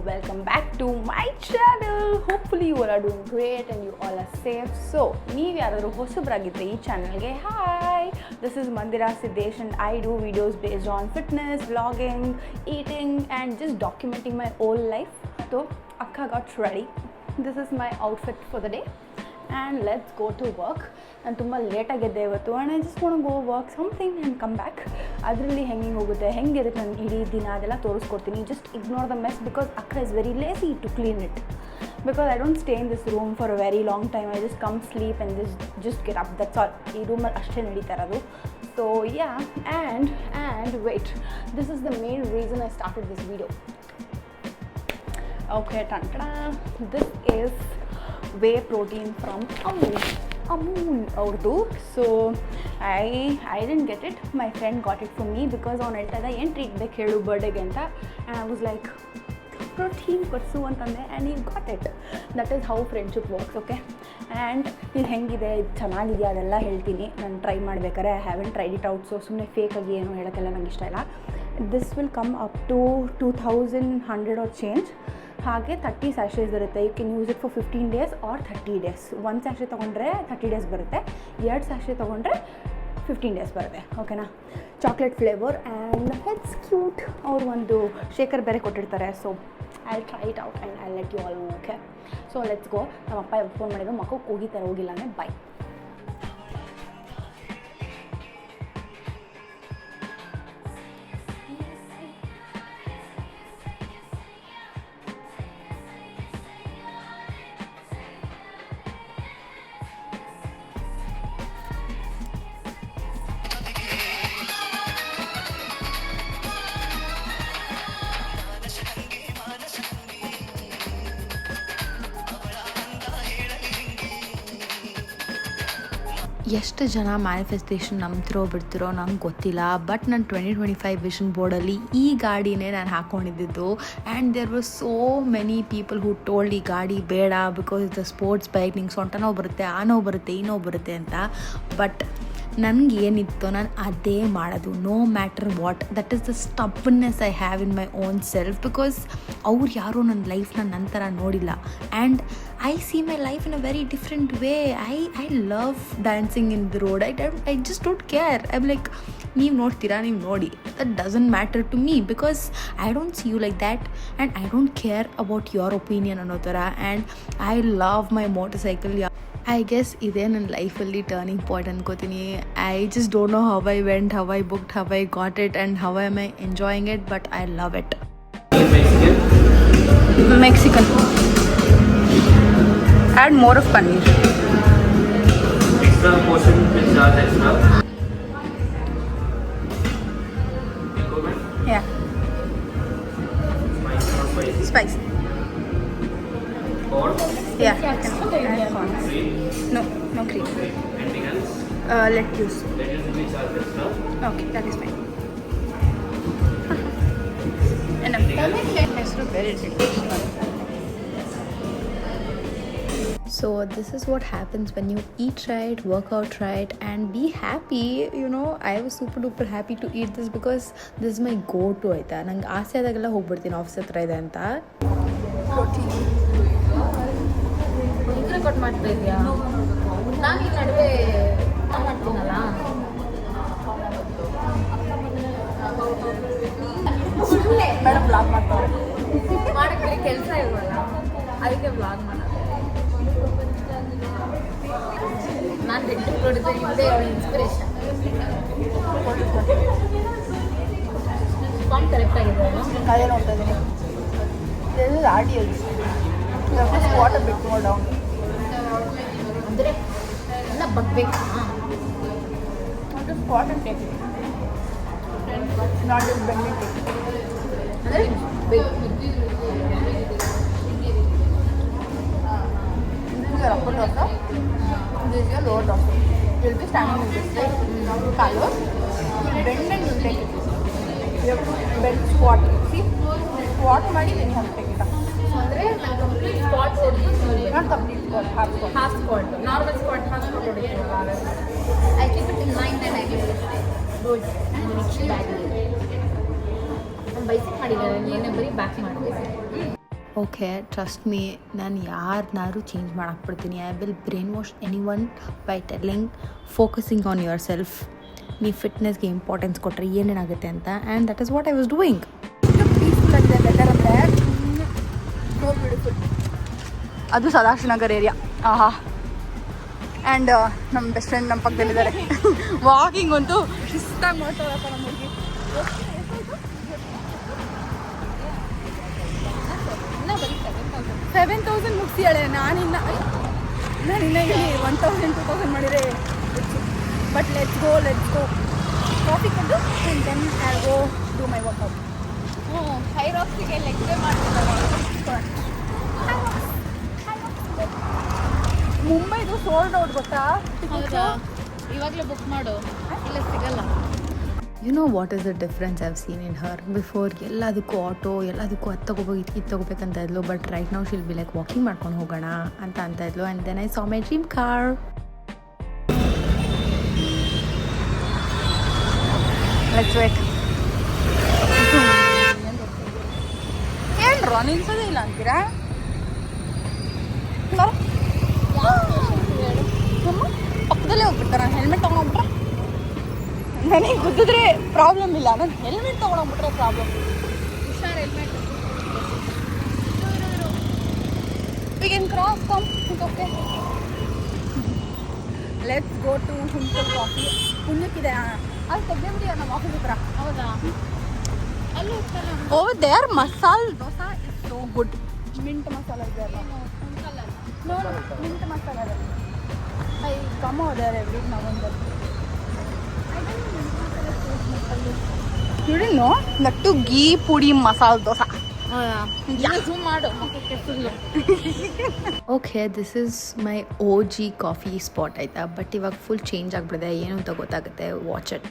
welcome back to my channel. Hopefully you all are doing great and you all are safe. So ನೀವು ಯಾರಾದರೂ ಹೊಸಬರಾಗಿದ್ದರೆ ಈ ಚಾನಲ್ಗೆ hi, this is Mandira Siddesh and I do videos based on fitness, vlogging, eating and just documenting my whole life. So Akka got ready. This is my outfit for the day and let's go to work. ನಾನು ತುಂಬ ಲೇಟಾಗಿದ್ದೆ ಇವತ್ತು and I just want go work something and come back. ಅದರಲ್ಲಿ ಹೆಂಗೆ ಹೋಗುತ್ತೆ ಹೆಂಗಿರುತ್ತೆ ನಾನು ಇಡೀ ದಿನ ಅದೆಲ್ಲ ತೋರಿಸ್ಕೊಡ್ತೀನಿ. Just ignore the mess because ಅಕ್ಕ is very lazy to clean it because I don't stay in this room for a very long time. I just come sleep and just get up, that's all. ಈ ರೂಮಲ್ಲಿ ಅಷ್ಟೇ ನಡೀತಾ ಇರೋದು. So yeah and wait, this is the main reason I started this video. Okay, ಟಂಟಣ, this is whey protein from Amul ಅವ್ರದ್ದು. So I didn't get it, my friend got it for me because ಅವ್ನು ಹೇಳ್ತಾಯಿದ್ದ ಏನು treat ಬೇಕು ಹೇಳು ಬರ್ಡೇಗೆ ಅಂತ. And I was like protein ಕೊಡಿಸು ಅಂತಂದೆ and he got it. That is how friendship works. Okay, and ಇದು ಹೆಂಗಿದೆ, ಇದು ಚೆನ್ನಾಗಿದೆಯಾ ಅದೆಲ್ಲ ಹೇಳ್ತೀನಿ. ನಾನು ಟ್ರೈ ಮಾಡ್ಬೇಕಾರೆ I haven't tried it out. So ಸುಮ್ಮನೆ ಫೇಕಾಗಿ ಏನು ಹೇಳೋಕ್ಕೆಲ್ಲ ನಂಗೆ ಇಷ್ಟ ಇಲ್ಲ. This will come up to 2100 or change. ಹಾಗೆ 30 ಸ್ಯಾಶೇಸ್ ಇರುತ್ತೆ. You can use it for 15 days or 30 days. 1 sachet ತೊಗೊಂಡ್ರೆ 30 days ಬರುತ್ತೆ, 2 ಸ್ಯಾಶೆ ತೊಗೊಂಡ್ರೆ 15 days ಬರುತ್ತೆ. ಓಕೆನಾ? Chocolate flavour and it's cute. ಅವರು ಒಂದು ಶೇಕರ್ ಬೇರೆ ಕೊಟ್ಟಿರ್ತಾರೆ. So I try it out and I let you all know. Okay, so let's go. ನಮ್ಮ ಅಪ್ಪ ಫೋನ್ ಮಾಡಿದ್ರು, ಮಕ್ಕಳು ಹೋಗಿತಾರೆ, ಹೋಗಿಲ್ಲ ಅಂದರೆ ಬೈ. ಎಷ್ಟು ಜನ ಮ್ಯಾನಿಫೆಸ್ಟೇಷನ್ ನಂಬ್ತಿರೋ ಬಿಡ್ತಿರೋ ನಂಗೆ ಗೊತ್ತಿಲ್ಲ. ಬಟ್ ನನ್ನ 2025 ವಿಷನ್ ಬೋರ್ಡಲ್ಲಿ ಈ ಗಾಡಿನೇ ನಾನು ಹಾಕ್ಕೊಂಡಿದ್ದು. And there was so many people who told ಈ ಗಾಡಿ ಬೇಡ because it's a sports bike, ನಿಂಗೆ ಸೊಂಟ ನೋವು ಬರುತ್ತೆ, ಆ ನೋವು ಬರುತ್ತೆ, ಈ ನೋವು ಬರುತ್ತೆ ಅಂತ. ಬಟ್ ನನಗೆ ಏನಿತ್ತು ನಾನು ಅದೇ ಮಾಡೋದು, no matter what. That is the stubbornness I have in my own self because ಅವ್ರು ಯಾರೂ ನನ್ನ ಲೈಫ್ನ ನಂತರ ನೋಡಿಲ್ಲ. And I see my life in a very different way. I love dancing in the road. I just don't care. I like, ನೀವು ನೋಡ್ತೀರಾ, ನೀವು ನೋಡಿ, that doesn't matter to me because I don't see you like that and I don't care about your opinion ಅನ್ನೋ ಥರ. And I love my motor cycle. I guess ಇದೇ ನನ್ನ ಲೈಫಲ್ಲಿ turning point ಅನ್ಕೋತೀನಿ. I just don't know how I went, how I booked, how I got it and how I my enjoying it, but I love it. Mexican. Add more of paneer. Extra portion will charge extra. Yeah. Spicy or spicy? Spicy. Corn? Yeah. Add corn. Cream? No cream. Anything else? Lettuce. Lettuce will be charged extra. Okay, that is fine. Enough. It's very delicious. So this is what happens when you eat right, work out right and be happy. You know, I was super duper happy to eat this because this is my go-to. ಆಯಿತಾ, ನಂಗೆ ಆಸೆ ಆದಾಗೆಲ್ಲ ಹೋಗ್ಬಿಡ್ತೀನಿ office ಹತ್ರ ಇದೆ ಅಂತ. ಇದ್ರೆ cut ಮಾಡ್ತಾ ಇದೆಯಾ? ನಾನು ಈ ನಡುವೆ ಮಾಡ್ತೀನಲ್ಲ, ಮೇಡಮ್ ಬ್ಲಾಗ್ ಮಾಡ್ತಾರೆ, ಮಾಡೋಕ್ಕೆ ಕೆಲಸ ಇಲ್ವಲ್ಲ, ಅದಕ್ಕೆ ಬ್ಲಾಗ್ ಮಾಡೋದು. ನಾನು ರೆಡ್ ಪ್ರೊಡ್ಯೂಸರ್ ಇಲ್ಲದೆ ಇನ್ಸ್ಪಿರೇಷನ್. ಫಾರ್ಮ್ ಕರೆಕ್ಟ್ ಆಗಿದೆ ಅಲ್ಲ? ಅದೇ ನೋಡ್ತಾ ಇದ್ದೀನಿ. this is RDL. You have to squat a bit more down. ಅಂದರೆ ಎಲ್ಲ ಬಗ್ಬೇಕಾ? Not to squat and take it. Not just bend and take it. ಅಂದರೆ This is your upper torso. This is your lower torso. You will be standing in this like colors. You bend and you take it. You have to bend, squat. See? Squat ಮಾಡಿ then you have to take it up. ಅಂದರೆ ನಾನು complete squat ಹೊಡೆದು not complete squat, half squat. Half squat normal squat half squat ಹೊಡಿತೀವಲ್ಲ I keep it in 9 then I give it good ರಿಕ್ಷಿ bag ನಾನು ಬೈಸಿಕ್ ಮಾಡಿದ್ದಾರೆ ನೀನೇ ಬರೀ ಬ್ಯಾಕ್ ಮಾಡಬೇಕು. ಓಕೆ ಟ್ರಸ್ಟ್ ಮೀ, ನಾನು ಯಾರನ್ನಾರು ಚೇಂಜ್ ಮಾಡಕ್ಕೆ ಬಿಡ್ತೀನಿ. I will brain wash any one by telling focusing on your self. ನೀವು ಫಿಟ್ನೆಸ್ಗೆ ಇಂಪಾರ್ಟೆನ್ಸ್ ಕೊಟ್ಟರೆ ಏನೇನಾಗುತ್ತೆ ಅಂತ, and that is what I was doing. Peaceful ಆಗಿದೆ ವೆದರ್ ಅಂದರೆ ಸೋ ಬ್ಯೂಟಿಫುಲ್. ಅದು ಸದಾಶಿವನಗರ್ ಏರಿಯಾ. ಆಹಾ. ಆ್ಯಂಡ್ ನಮ್ಮ ಬೆಸ್ಟ್ ಫ್ರೆಂಡ್ ನಮ್ಮ ಪಕ್ಕದಲ್ಲಿದ್ದಾರೆ. ವಾಕಿಂಗ್ ಅಂತೂ ಶಿಸ್ತಾಗಿ ಮಾಡ್ತಾರಪ್ಪ ನಮ್ಮ ಹುಡುಗಿ. 7,000 ಮುಗಿಸಿಯಾಳೆ. ನಾನಿನ್ನ ಇಲ್ಲಿ 1,000 2,000 ಮಾಡಿದರೆ ಬಟ್ ಲೆಟ್ಸ್ ಗೋ ಕಾಫಿ ಕೊಟ್ಟು and then I go do my workout. ಹೈ ರಾಕ್ಸಿಗೆ ಲೆಕ್ಕೇ ಮಾಡ್ತಿದ್ದಾರೆ. ಮುಂಬೈದು ಸೋಲ್ಡ್ ಔಟ್ ಗೊತ್ತಾ? ಹೌದಾ? ಇವಾಗಲೇ ಬುಕ್ ಮಾಡು, ಇಲ್ಲ ಸಿಗಲ್ಲ. You know what is the difference I've seen in her before? ಎಲ್ಲದಕ್ಕೂ ಆಟೋ, ಎಲ್ಲದಕ್ಕೂ ಅದು ತೊಗೋಬೇಕು ಇದು ತೊಗೋಬೇಕಂತ ಇದ್ಲು. But right now she'll be like walking ಮಾಡ್ಕೊಂಡು ಹೋಗೋಣ ಅಂತ ಇದ್ಲು. And then I saw my dream car. Let's wait. ಏನ್ರ ನಿಲ್ಸೋದೇ ಇಲ್ಲ ಅಂತೀರಾ? ಪಕ್ಕದಲ್ಲೇ ಹೋಗ್ಬಿಡ್ತಾರ. ಹೆಲ್ಮೆಟ್ ತೊಗೊಂಡೋಗ್ಬಿಟ್ರೆ ನನಗೆ ಗುದ್ದಿದ್ರೆ ಪ್ರಾಬ್ಲಮ್ ಇಲ್ಲ, ನಾನು ಹೆಲ್ಮೆಟ್ ತೊಗೊಂಡೋಗ್ಬಿಟ್ರೆ ಪ್ರಾಬ್ಲಮ್. ಹುಷಾರ್ helmet. We can cross, come, it's okay. Let's go to Humkul Coffee. ಪುಣ್ಯಕ್ಕಿದೆ ಅಲ್ಲಿ ತೆಗೆದ್ಬಿಡಿ ನಮ್ಮ ಆಫೀಸ್ ಹತ್ರ. ಹೌದಾ? ಅಲ್ಲಿ ಹೋಗ್ತಾರೆ. Over there, masala dosa is so good. Mint masala is there. No, mint masala there. I come over there every now and then. I don't know mint masala taste. You didn't know? That too ghee pudi masala dosa. Zoom ಮಾಡು ಮಕ್ಕಕ್ಕೆ full. Okay this is my OG coffee spot ಆಯಿತಾ. But ಇವಾಗ full change ಆಗಿಬಿಡಿದೆ. ಏನು ಅಂತ ಗೊತ್ತಾಗುತ್ತೆ, watch it.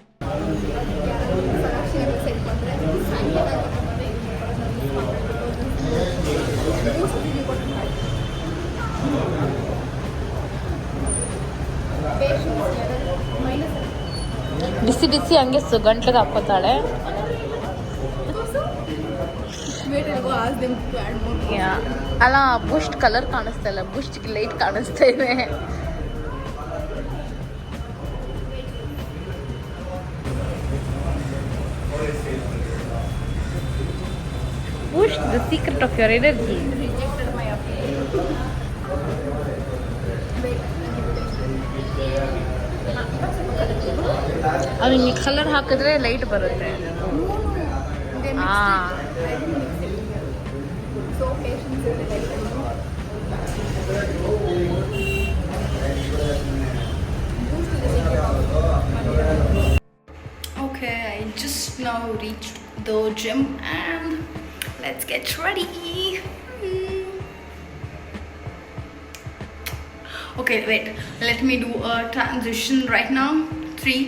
ಬಿಸಿ ಬಿಸಿ ಹಂಗೆ ಗಂಟ್ಲಿಗೆ ಹಾಕೋತಾಳೆ. ಅಲ್ಲ ಬುಸ್ಟ್ ಕಲರ್ ಕಾಣಿಸ್ತಾ ಇಲ್ಲ, ಬುಸ್ಟ್ ಲೈಟ್ ಕಾಣಿಸ್ತಾ ಇದೆ. Boost the secret of your energy. ಅದು ಹಿಂಗೆ ಕಲರ್ ಹಾಕಿದ್ರೆ ಲೈಟ್ ಬರುತ್ತೆ. Okay, I just now reached the gym and let's get ready. Okay, wait. Let me do a transition right now. 3,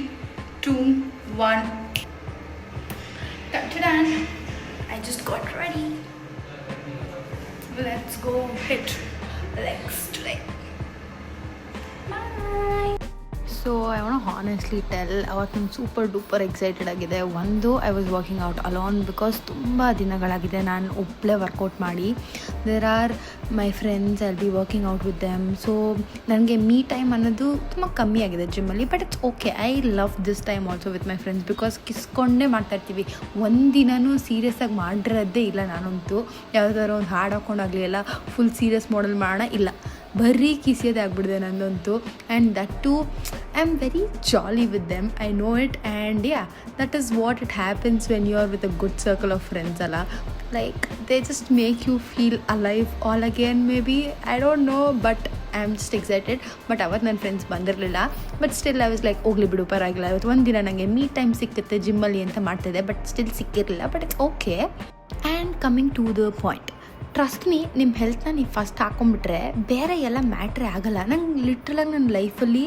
2, 1. Ta-da! I just got ready. Let's go hit legs today. Bye. So I want honestly tell, ಅವತ್ತು ನಾನು super duper excited ಆಗಿದೆ. ಒಂದು, I was working out alone because ತುಂಬ ದಿನಗಳಾಗಿದೆ ನಾನು ಒಬ್ಬಳೇ workout ಮಾಡಿ. There are my friends, I will be working out with them. So ನನಗೆ ಮೀ ಟೈಮ್ ಅನ್ನೋದು ತುಂಬ ಕಮ್ಮಿ ಆಗಿದೆ ಜಿಮ್ಮಲ್ಲಿ. But it's okay, I love this time also with my friends because ಕಿಸ್ಕೊಂಡೇ ಮಾಡ್ತಾಯಿರ್ತೀವಿ. ಒಂದಿನೂ ಸೀರಿಯಸ್ ಆಗಿ ಮಾಡಿರೋದೇ ಇಲ್ಲ ನಾನಂತೂ. ಯಾವುದಾದ್ರು ಒಂದು ಹಾಡು ಹಾಕ್ಕೊಂಡಾಗಲಿ ಎಲ್ಲ ಫುಲ್ ಸೀರಿಯಸ್ ಮಾಡಲ್ ಮಾಡೋಣ ಇಲ್ಲ, ಬರೀ ಕಿಸಿಯೋದೇ ಆಗ್ಬಿಡಿದೆ ನಂದಂತೂ. And that too I am very jolly with them, I know it. And yeah, that is what it happens when you are with a good circle of friends ಅಲ್ಲ. Like they just make you feel alive all again maybe, I don't know. But I am just excited. But ಅವತ್ತು ನನ್ನ friends ಬಂದಿರಲಿಲ್ಲ. But still I was like ಹೋಗ್ಲಿ ಬಿಡು ಪರವಾಗಿಲ್ಲ, ಇವತ್ತು ಒಂದು ದಿನ ನನಗೆ ಮೀ ಟೈಮ್ ಸಿಕ್ಕುತ್ತೆ ಜಿಮ್ಮಲ್ಲಿ ಅಂತ ಮಾಡ್ತಿದ್ದೆ. ಬಟ್ ಸ್ಟಿಲ್ ಸಿಕ್ಕಿರಲಿಲ್ಲ. But it's okay. And coming to the point, trust me, ನಿಮ್ಮ ಹೆಲ್ತ್ನ ನೀವು ಫಸ್ಟ್ ಹಾಕೊಂಡ್ಬಿಟ್ರೆ ಬೇರೆ ಎಲ್ಲ ಮ್ಯಾಟ್ರೇ ಆಗೋಲ್ಲ. ನಂಗೆ ಲಿಟ್ರಲಾಗಿ ನನ್ನ ಲೈಫಲ್ಲಿ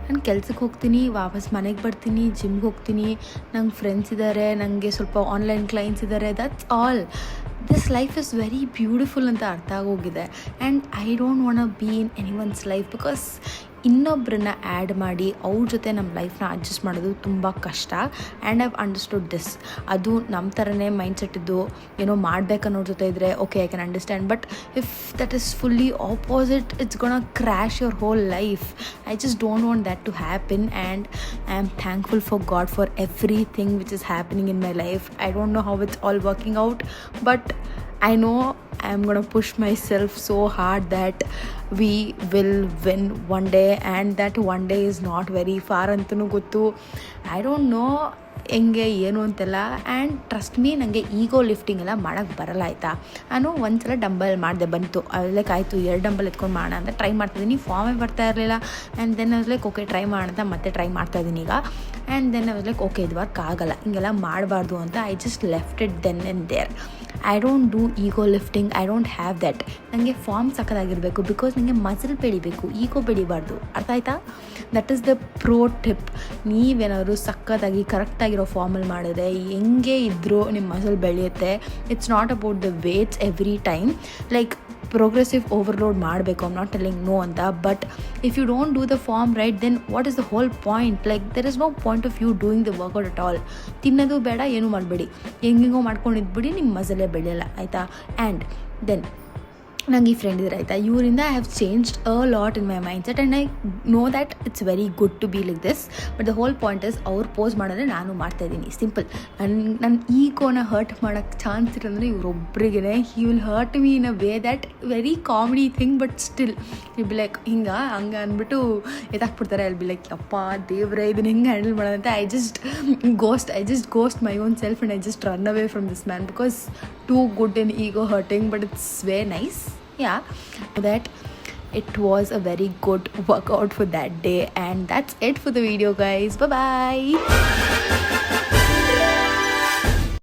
ನಾನು ಕೆಲ್ಸಕ್ಕೆ ಹೋಗ್ತೀನಿ, ವಾಪಸ್ ಮನೆಗೆ ಬರ್ತೀನಿ, ಜಿಮ್ಗೆ ಹೋಗ್ತೀನಿ, ನಂಗೆ ಫ್ರೆಂಡ್ಸ್ ಇದ್ದಾರೆ, ನನಗೆ ಸ್ವಲ್ಪ ಆನ್ಲೈನ್ ಕ್ಲೈಂಟ್ಸ್ ಇದ್ದಾರೆ, that's all. This life is very beautiful ಅಂತ ಅರ್ಥ ಆಗೋಗಿದೆ. And I don't want be in any one's life, because ಇನ್ನೊಬ್ಬರನ್ನ ಆ್ಯಡ್ ಮಾಡಿ ಅವ್ರ ಜೊತೆ ನಮ್ಮ ಲೈಫ್ನ ಅಡ್ಜಸ್ಟ್ ಮಾಡೋದು ತುಂಬ ಕಷ್ಟ. And I've understood this. ಅದು ನಮ್ಮ ಥರನೇ ಮೈಂಡ್ಸೆಟ್ ಇದ್ದು ಏನೋ ಮಾಡ್ಬೇಕನ್ನೋರ ಜೊತೆ ಇದ್ದರೆ okay, I can understand. But if that is fully opposite, it's gonna crash your whole life. I just don't want that to happen. And I am thankful for God for everything which is happening in my life. I don't know how it's all working out, but I know I'm gonna push myself so hard that we will win one day, and that one day is not very far ಅಂತನೂ ಗೊತ್ತು. I don't know ಹೆಂಗೆ ಏನು ಅಂತೆಲ್ಲ. And trust me, ನನಗೆ ಈಗೋ lifting ಎಲ್ಲ ಮಾಡೋಕ್ಕೆ ಬರಲ್ಲ ಆಯಿತಾ. ನಾನು ಒಂದು ಸಲ ಡಂಬಲ್ ಮಾಡಿದೆ, ಬಂತು. ಲೈಕ್ ಆಯಿತು 2 ಡಂಬಲ್ ಎತ್ಕೊಂಡು ಮಾಡೋಣ ಅಂತ ಟ್ರೈ ಮಾಡ್ತಿದ್ದೀನಿ, ಫಾರ್ಮೇ ಬರ್ತಾ ಇರಲಿಲ್ಲ. And then like okay try ಮಾಡೋಣ ಅಂತ ಮತ್ತೆ ಟ್ರೈ ಮಾಡ್ತಾಯಿದ್ದೀನಿ ಈಗ. ಆ್ಯಂಡ್ ದೆನ್ ಲೈಕ್ ಓಕೆ ಇದು ವರ್ಕ್ ಆಗಲ್ಲ, ಹಿಂಗೆಲ್ಲ ಮಾಡಬಾರ್ದು ಅಂತ I just left it then and there. I don't do ego lifting, I don't have that. ನನಗೆ ಫಾರ್ಮ್ ಸಕ್ಕದಾಗಿರಬೇಕು, ಬಿಕಾಸ್ ನನಗೆ ಮಸಲ್ ಬೆಳಿಬೇಕು, ಈಗೋ ಬೆಳಿಬಾರ್ದು. ಅರ್ಥ ಆಯ್ತಾ? That is the pro tip. ನೀವೇನಾದ್ರು ಸಕ್ಕತ್ತಾಗಿ ಕರೆಕ್ಟಾಗಿರೋ ಫಾರ್ಮಲ್ಲಿ ಮಾಡಿದ್ರೆ ಹೆಂಗೆ ಇದ್ದರೂ ನಿಮ್ಮ ಮಸಲ್ ಬೆಳೆಯುತ್ತೆ. It's not about the weights every time. Like progressive overload ಮಾಡಬೇಕು, ಐಮ್ ನಾಟ್ ಟೆಲ್ಲಿಂಗ್ ನೋ ಅಂತ. But if you don't do the form right, then what is the whole point? Like there is no point of you doing the workout at all. ತಿನ್ನೋದು ಬೇಡ, ಏನೂ ಮಾಡಬೇಡಿ, ಹೆಂಗೆಂಗೋ ಮಾಡ್ಕೊಂಡಿದ್ಬಿಡಿ, ನಿಮ್ಮ ಮಸಲೇ ಬೆಳೆಯಲ್ಲ ಆಯಿತಾ. And then ನಂಗೆ ಈ friend ಇದ್ದಾರೆ ಆಯಿತಾ, ಇವರಿಂದ I have changed a lot in my mind set. And I know that it's very good to be like this. But the whole point is, ಅವ್ರು ಪೋಸ್ ಮಾಡಿದ್ರೆ ನಾನು ಮಾಡ್ತಾಯಿದ್ದೀನಿ. ಸಿಂಪಲ್. ನನ್ನ ಈಗೋನ ಹರ್ಟ್ ಮಾಡೋಕ್ಕೆ ಚಾನ್ಸ್ ಇರೋಂದರೆ ಇವರೊಬ್ರಿಗೇ. He will hurt me in a way that very comedy thing, but still you be like ಹಂಗೆ ಅಂದ್ಬಿಟ್ಟು ಎತ್ತಾಕ್ಬಿಡ್ತಾರೆ. ಅಲ್ಲಿ ಬಿ ಲೈಕ್ ಅಪ್ಪ ದೇವ್ರೆ ಇದನ್ನ ಹೆಂಗೆ ಹ್ಯಾಂಡಲ್ ಮಾಡೋದಂತ I just ghost my own self and I just run away from this man, because too good in ego hurting, but it's very nice. Yeah, that it was a very good workout for that day. And that's it for the video, guys. Bye bye.